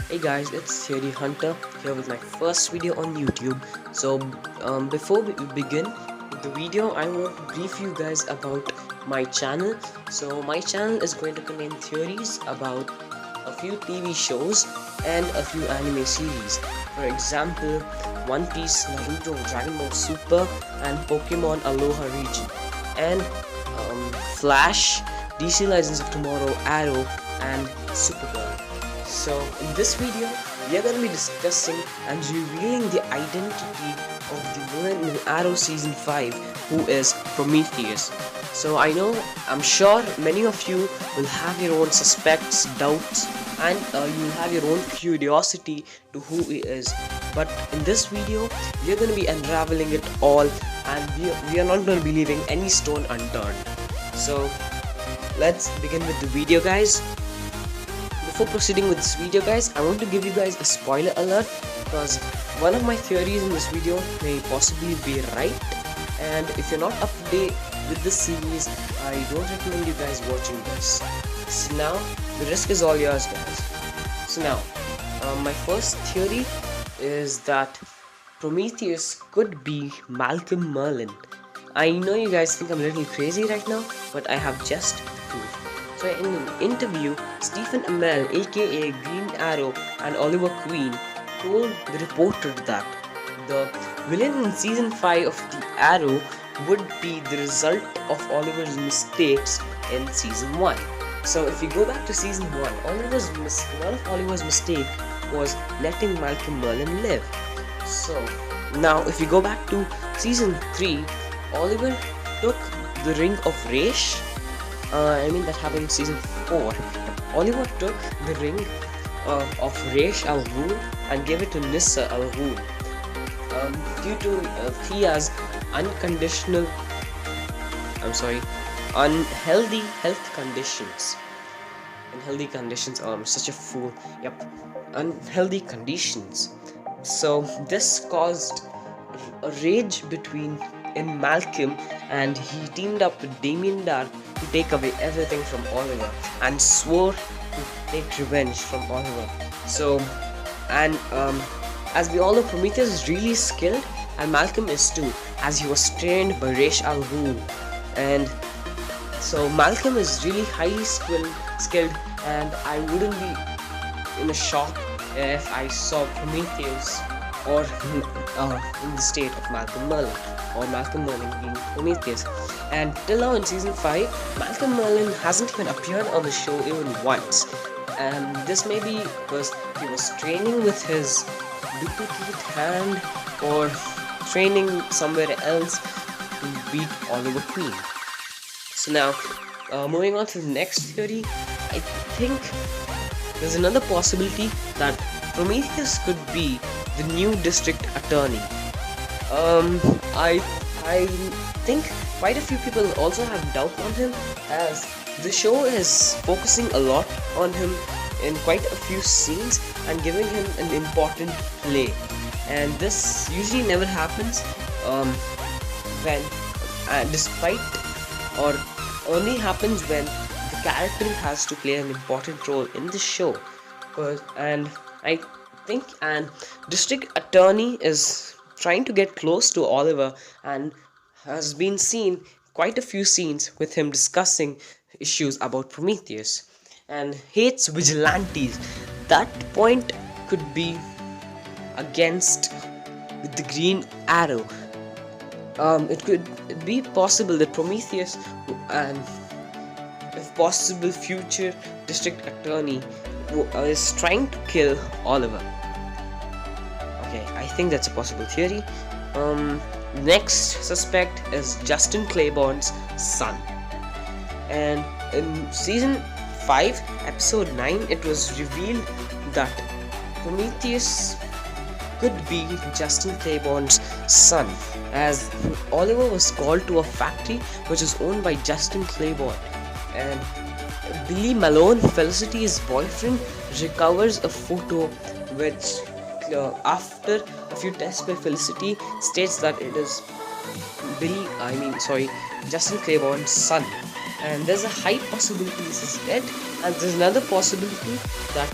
Hey guys, it's TheoryHunter here with my first video on YouTube. So before we begin the video, I want to brief you guys about my channel. So my channel is going to contain theories about a few TV shows and a few anime series. For example, One Piece, Naruto, Dragon Ball Super, and Pokemon Aloha region, and Flash, DC Legends of Tomorrow, Arrow, and Supergirl. So in this video, we are going to be discussing and revealing the identity of the villain in Arrow Season 5, who is Prometheus. So I'm sure many of you will have your own suspects, doubts, and you will have your own curiosity to who he is. But in this video, we are going to be unraveling it all, and we are not going to be leaving any stone unturned. So let's begin with the video, guys. Before proceeding with this video, guys, I want to give you guys a spoiler alert, because one of my theories in this video may possibly be right, and if you're not up to date with this series, I don't recommend you guys watching this. So now the risk is all yours, guys. So now my first theory is that Prometheus could be Malcolm Merlyn. I know you guys think I'm a little crazy right now, but I have just proof. So in an interview, Stephen Amell, aka Green Arrow, and Oliver Queen told the reporter that the villain in season 5 of The Arrow would be the result of Oliver's mistakes in season 1. So if you go back to season 1, one of Oliver's mistake was letting Malcolm Merlyn live. So now if you go back to season 3, Oliver took the Ring of Raish. That happened in season 4. Oliver took the ring of Raish Al Ghul and gave it to Nissa Al Ghul due to Thea's unhealthy health conditions. Unhealthy conditions. I'm such a fool. Yep, unhealthy conditions. So this caused a rage in Malcolm, and he teamed up with Damien Dark to take away everything from Oliver and swore to take revenge from Oliver. So, and as we all know, Prometheus is really skilled, and Malcolm is too, as he was trained by Raish Al Ghul. And so Malcolm is really highly skilled, and I wouldn't be in a shock if I saw Prometheus or in the state of Malcolm Merlyn, or Malcolm Merlyn being Prometheus. And till now in season 5, Malcolm Merlyn hasn't even appeared on the show even once. And this may be because he was training with his duplicate hand, or training somewhere else to beat Oliver Queen. So now, moving on to the next theory, I think there's another possibility that Prometheus could be the new district attorney. I think quite a few people also have doubt on him, as the show is focusing a lot on him in quite a few scenes and giving him an important play. And this usually never happens when despite or only happens when the character has to play an important role in the show. And I think district attorney is trying to get close to Oliver, and has been seen quite a few scenes with him discussing issues about Prometheus, and hates vigilantes. That point could be against the Green Arrow. It could be possible that Prometheus, and if possible future district attorney, is trying to kill Oliver. Okay, I think that's a possible theory. Next suspect is Justin Claiborne's son. And in season 5, episode 9, it was revealed that Prometheus could be Justin Claiborne's son, as Oliver was called to a factory which is owned by Justin Claiborne, and Billy Malone, Felicity's boyfriend, recovers a photo which, after a few tests by Felicity, states that it is Justin Claiborne's son. And there's a high possibility this is it, and there's another possibility that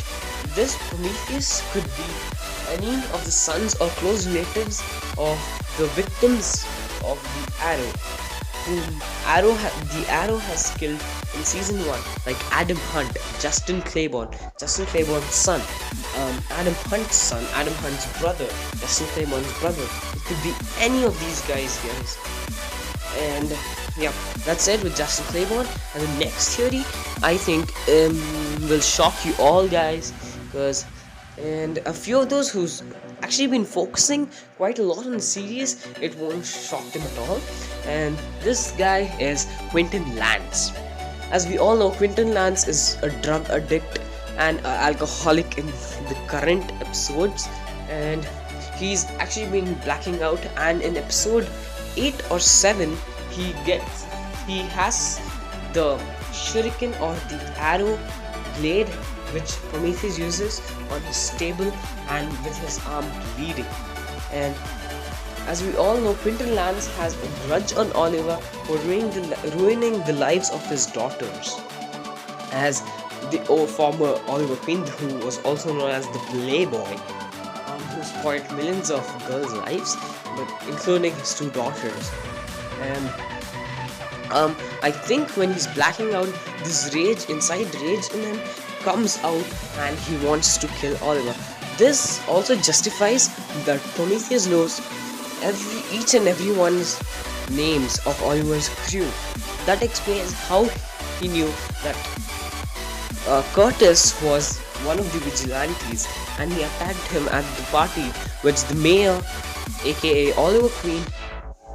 this Prometheus could be any of the sons or close relatives of the victims of the arrow, whom the arrow has killed in season 1, like Adam Hunt, Justin Claiborne's son, Adam Hunt's brother, Justin Claiborne's brother. It could be any of these guys. And yeah, that's it with Justin Claiborne. And the next theory, I think, will shock you all, guys, and a few of those who's actually been focusing quite a lot on the series, it won't shock them at all. And this guy is Quentin Lance. As we all know, Quentin Lance is a drug addict and an alcoholic in the current episodes, and he's actually been blacking out. And in episode 8 or 7, he has the shuriken or the arrow blade which Prometheus uses on his table and with his arm bleeding. And as we all know, Quentin Lance has a grudge on Oliver for ruining the lives of his daughters, as the former Oliver Queen, who was also known as the Playboy, who spoiled millions of girls' lives, but including his 2 daughters. And I think when he's blacking out, this rage in him comes out and he wants to kill Oliver. This also justifies that Prometheus knows each and everyone's names of Oliver's crew. That explains how he knew that Curtis was one of the vigilantes, and he attacked him at the party which the mayor, aka Oliver Queen,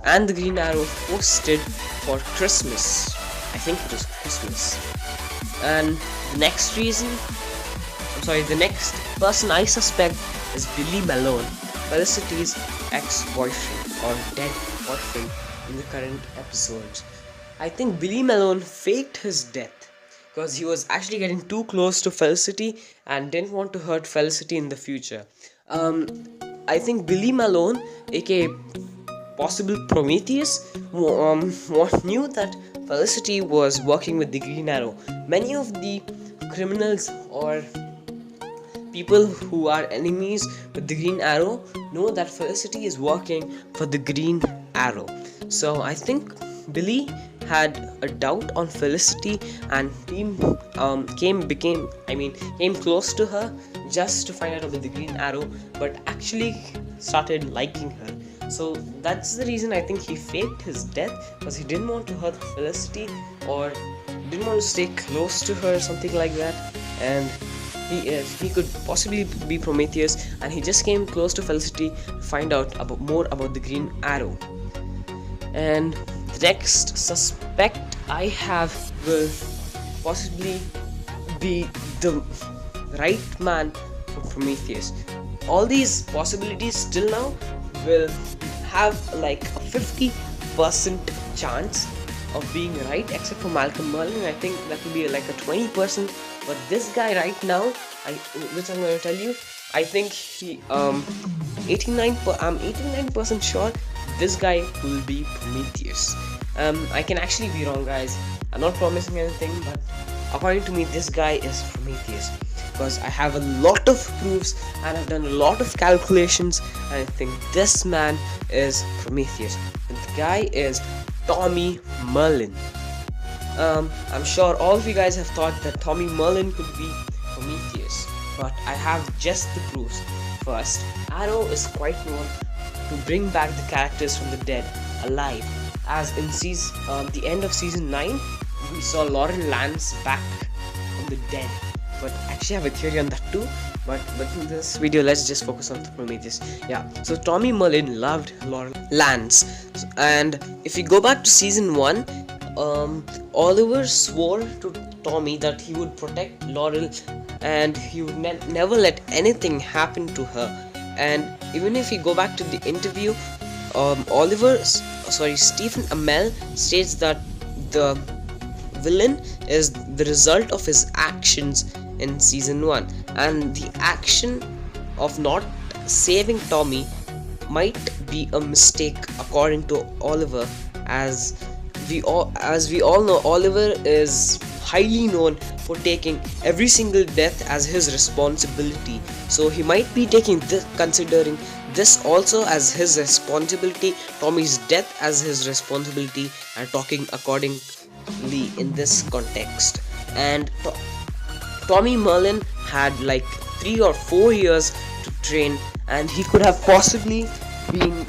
and the Green Arrow hosted for Christmas. I think it was Christmas. And the next person I suspect is Billy Malone, Felicity's ex-boyfriend or dead boyfriend in the current episodes. I think Billy Malone faked his death because he was actually getting too close to Felicity and didn't want to hurt Felicity in the future. I think Billy Malone, aka possible Prometheus, knew that Felicity was working with the Green Arrow. Many of the criminals or people who are enemies with the Green Arrow know that Felicity is working for the Green Arrow. So I think Billy had a doubt on Felicity and came close to her just to find out about the Green Arrow, but actually started liking her. So that's the reason I think he faked his death, because he didn't want to hurt Felicity or didn't want to stay close to her, something like that. And he could possibly be Prometheus, and he just came close to Felicity to find out more about the Green Arrow. And the next suspect I have will possibly be the right man for Prometheus. All these possibilities till now will have like a 50% chance of being right, except for Malcolm Merlin. I think that will be like a 20%. But this guy right now, which I'm going to tell you, I think I'm 89% sure this guy will be Prometheus. I can actually be wrong, guys. I'm not promising anything, but according to me, this guy is Prometheus, because I have a lot of proofs and I've done a lot of calculations, and I think this man is Prometheus. And the guy is Tommy Merlin. I'm sure all of you guys have thought that Tommy Merlin could be Prometheus, but I have just the proofs. First, Arrow is quite known to bring back the characters from the dead alive, as in the end of season 9 we saw Lauren Lance back from the dead. But I actually have a theory on that too, but in this video let's just focus on the Prometheus. So Tommy Merlin loved Lauren Lance, and if you go back to season 1, Oliver swore to Tommy that he would protect Laurel and he would never let anything happen to her. And even if you go back to the interview, Stephen Amell states that the villain is the result of his actions in season 1, and the action of not saving Tommy might be a mistake according to Oliver, as we all know Oliver is highly known for taking every single death as his responsibility. So he might be taking this, considering this also as his responsibility, Tommy's death as his responsibility, and talking accordingly in this context. And Tommy Merlin had like 3 or 4 years to train, and he could have possibly been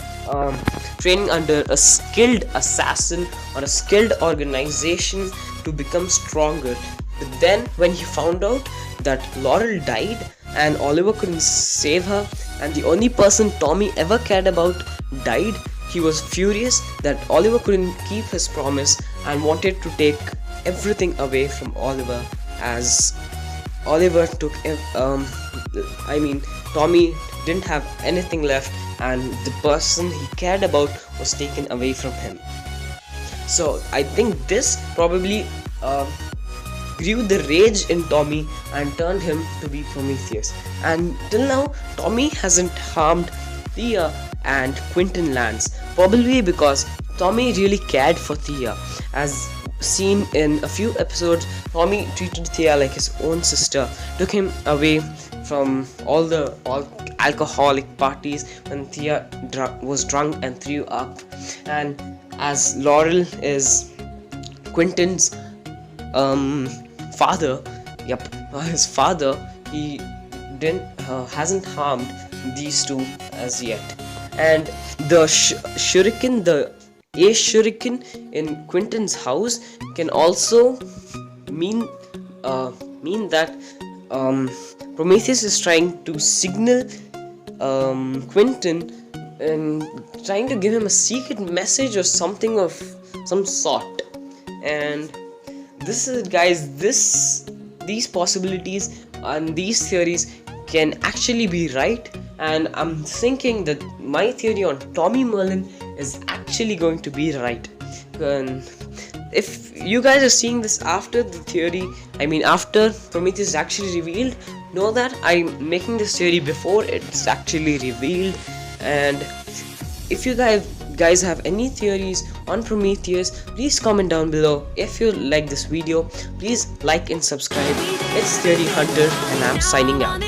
training under a skilled assassin or a skilled organization to become stronger. But then when he found out that Laurel died and Oliver couldn't save her, and the only person Tommy ever cared about died, he was furious that Oliver couldn't keep his promise and wanted to take everything away from Oliver, as Oliver took Tommy didn't have anything left, and the person he cared about was taken away from him. So I think this probably grew the rage in Tommy and turned him to be Prometheus. And till now, Tommy hasn't harmed Thea and Quentin Lance, probably because Tommy really cared for Thea. As seen in a few episodes, Tommy treated Thea like his own sister, took him away from all alcoholic parties when Thea was drunk and threw up. And as Laurel is Quentin's father, his father, he hasn't harmed these two as yet. And the shuriken, the ace shuriken in Quentin's house can also mean that Prometheus is trying to signal Quentin and trying to give him a secret message or something of some sort. And this is, guys, these possibilities and these theories can actually be right, and I'm thinking that my theory on Tommy Merlin is actually going to be right. And if you guys are seeing this after the theory, after Prometheus is actually revealed, know that I'm making this theory before it's actually revealed. And if you guys have any theories on Prometheus, please comment down below. If you like this video, please like and subscribe. It's TheoryHunter, and I'm signing out.